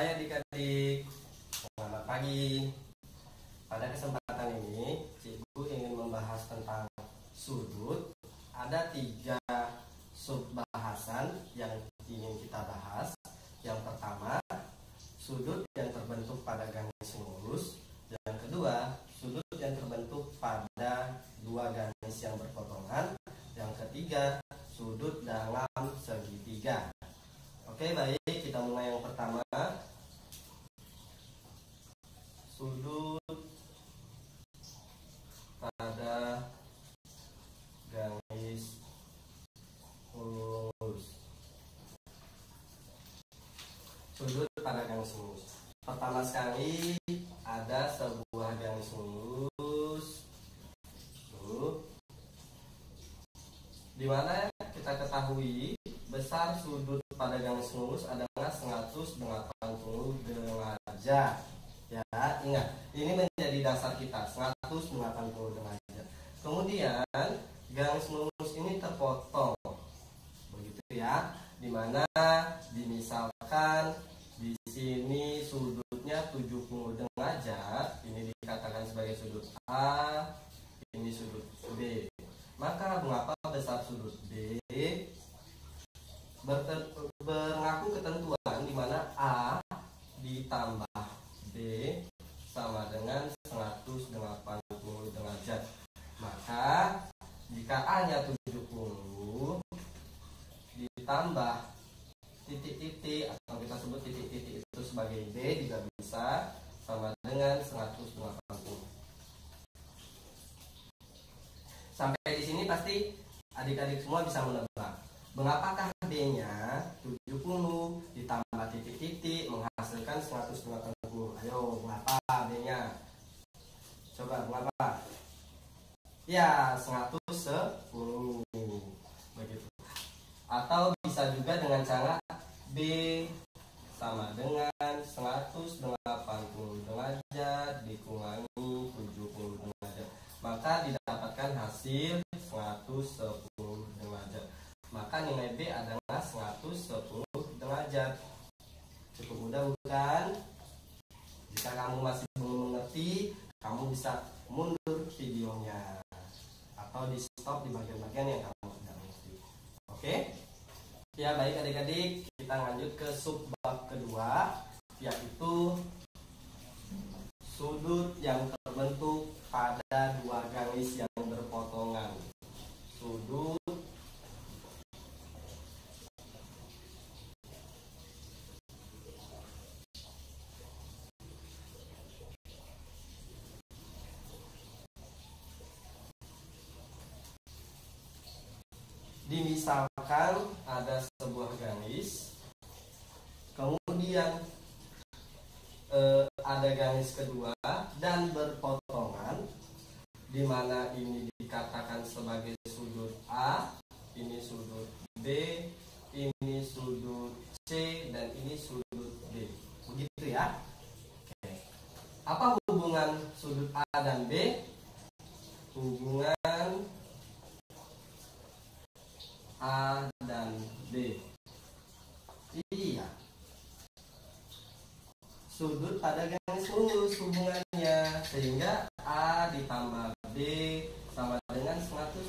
Hai adik-adik, selamat pagi. Pada kesempatan ini, Cikgu ingin membahas tentang sudut. Ada 3 subbahasan yang ingin kita bahas. Yang pertama, sudut yang terbentuk pada garis lurus. Yang kedua, sudut yang terbentuk pada 2 garis yang berpotongan. Yang ketiga, sudut dalam segitiga. Oke, baik, kita mulai yang pertama. Sudut pada garis lurus. Sudut pada garis lurus. Pertama sekali ada sebuah garis lurus. Di mana kita ketahui besar sudut pada garis lurus adalah 180 derajat. Ya, ingat, ini menjadi dasar kita 180 derajat. Kemudian garis lurus ini terpotong. Begitu ya. Dimana dimisalkan di sini sudutnya 70 derajat, ini dikatakan sebagai sudut A, ini sudut B. Maka mengapa besar sudut B? Berlaku ketentuan di mana A ditambah B sama dengan 180 derajat. Maka jika A-nya 70 ditambah titik-titik atau kita sebut titik-titik itu sebagai B juga bisa sama dengan 180. Sampai di sini pasti adik-adik semua bisa menebak. Mengapakah B-nya 70 ditambah titik-titik menghasilkan 180? Ayo, mengapa B-nya? Coba, mengapa? Ya, 110. Begitu. Atau bisa juga dengan cara B sama dengan 180 derajat dikurangi 70 derajat. Maka didapatkan hasil 110 derajat. Maka nilai B adalah 110 derajat. Cukup mudah bukan? Jika kamu masih belum mengerti, kamu bisa mundur videonya atau di stop di bagian-bagian yang kamu tidak mengerti. Oke? Ya, baik adik-adik, kita lanjut ke subbab kedua, yaitu sudut yang terbentuk pada 2 garis yang berpotongan. Sudut dimisalkan ada sebuah garis, kemudian ada garis kedua dan berpotongan, di mana ini dikatakan sebagai sudut A, ini sudut B, ini sudut C, dan ini sudut D. Begitu ya. Oke. Apa hubungan sudut A dan B? Hubungan A dan B. Iya. Sudut pada garis lurus hubungannya, sehingga A ditambah B sama dengan 180.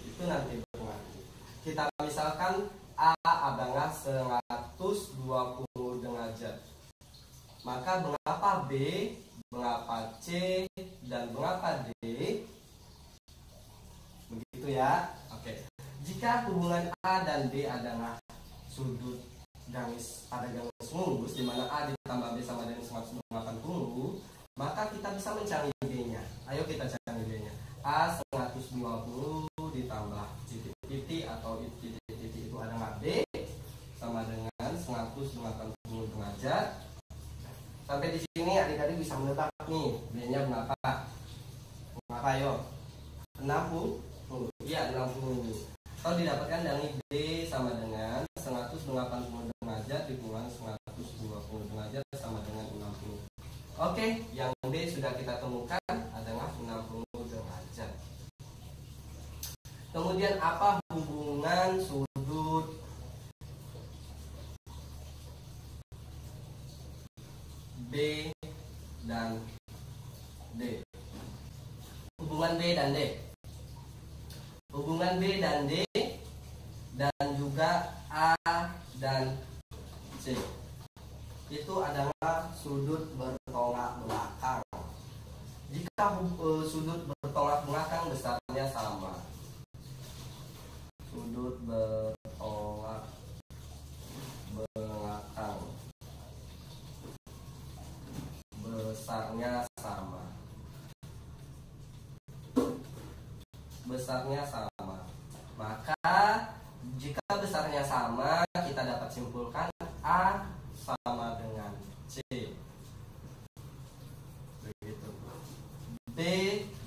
Itu nanti berlaku. Kita misalkan A adalah 120 derajat. Maka mengapa B, mengapa C, dan mengapa D? Begitu ya. Oke. Jika hubungan A dan B adalah sudut garis pada garis lurus, di mana A ditambah B sama dengan 180, maka kita bisa mencari B-nya. Ayo kita cari B-nya. A 120 ditambah titik-titik atau titik-titik itu adalah B sama dengan 180 derajat. Sampai di sini adik-adik bisa menebak nih B-nya berapa? Berapa ayo? 60? Iya, 60. Atau didapatkan dari B sama dengan 180 derajat dikurangi 120 derajat sama dengan 60. Oke, yang B sudah kita temukan adalah 60 derajat. Kemudian apa hubungan sudut B dan D. Hubungan B dan D. Hubungan B dan D dan juga A dan C itu adalah sudut bertolak belakang. Jika sudut bertolak belakang besarnya sama, sudut bertolak belakang besarnya sama, maka jika besarnya sama, kita dapat simpulkan A sama dengan C. Begitu. B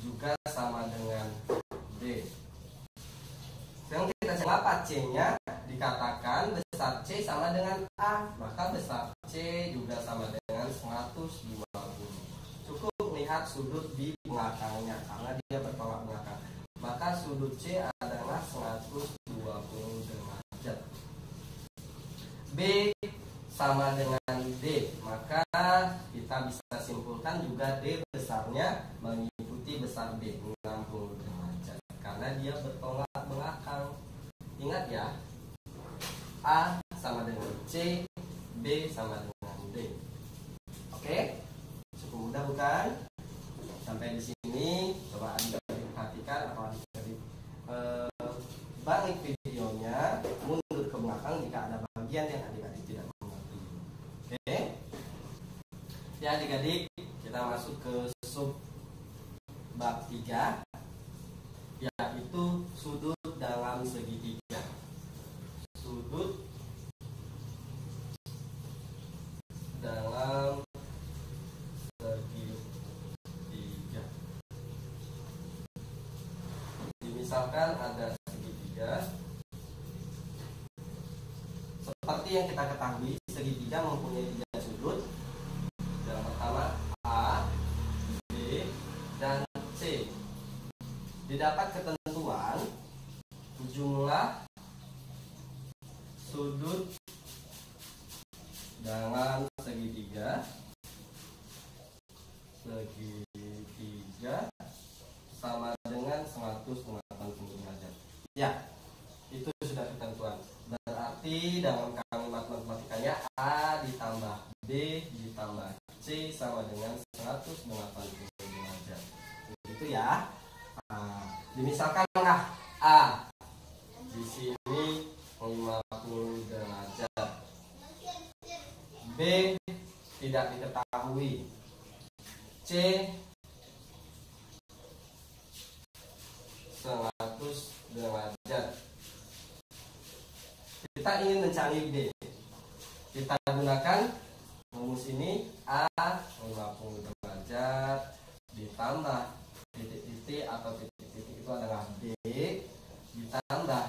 juga sama dengan D. Sekarang kita cek apa C-nya, dikatakan besar C sama dengan A, maka besar C juga sama dengan 120. Cukup lihat sudut di belakangnya karena dia bertolak belakang. Maka sudut C adalah 120 derajat. B sama dengan D, maka kita bisa simpulkan juga D besarnya mengikuti besar B, 60 derajat karena dia bertolak belakang. Ingat ya, A sama dengan C, B sama dengan D. Oke, cukup mudah bukan? Sampai di sini coba adik-adik perhatikan atau adik-adik balik videonya, mundur ke belakang jika ada bagian yang adik-adik tidak mengerti. Oke, ya adik-adik, kita masuk ke sub bab 3, yaitu sudut dalam segitiga. Sudut dalam segitiga. Misalkan ada segitiga. Seperti yang kita ketahui, segitiga mempunyai 3 sudut. Yang pertama A, B, dan C. Didapat ketentuan jumlah sudut dalam segitiga sama dengan 180 derajat. Ya, itu sudah ketentuan. Berarti dalam kalimat matematikanya A ditambah B ditambah C sama dengan 180 derajat. Itu ya. Dimisalkanlah A di sini 50 derajat. B tidak diketahui. C 100 derajat. Kita ingin mencari B. Kita gunakan rumus ini, A 50 derajat ditambah titik-titik atau titik-titik itu adalah B ditambah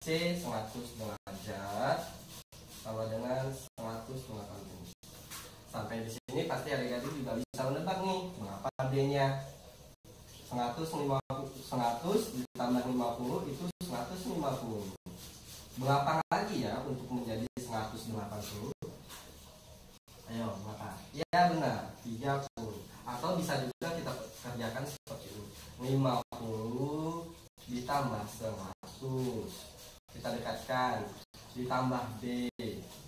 C 100 derajat sama dengan 180. Sampai di sini pasti adik-adik juga bisa menebak nih mengapa B-nya 100 ditambah 50 itu 150. Berapa lagi ya untuk menjadi 180? Ayo, berapa? Ya benar, 30. Atau bisa juga kita kerjakan seperti ini. 50 ditambah 100. Kita dekatkan, ditambah B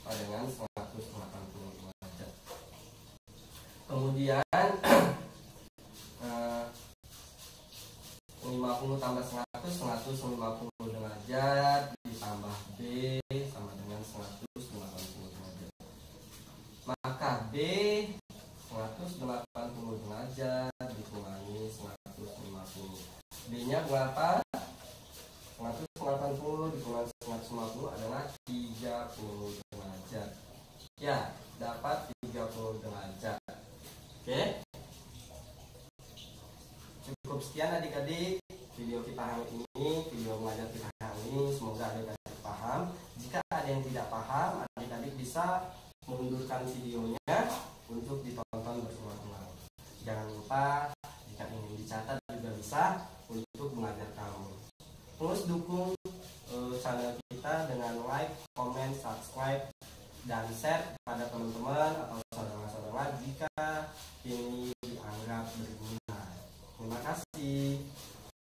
dengan 180 derajat. Kemudian 50 tambah 150 derajat ditambah B sama dengan 180 derajat. Maka B 180 derajat dikurangi 150. B-nya berapa? 180 dikurangi 150 adalah 30 derajat. Ya, dapat 30 derajat. Oke. Cukup sekian adik-adik video kita hari ini, video belajar kita hari ini. Semoga adik-adik paham. Jika ada yang tidak paham, adik-adik bisa mengundurkan videonya untuk ditonton berulang-ulang. Jangan lupa jika ingin dicatat juga bisa untuk mengajar kamu. Terus dukung channel kita dengan like, comment, subscribe, dan share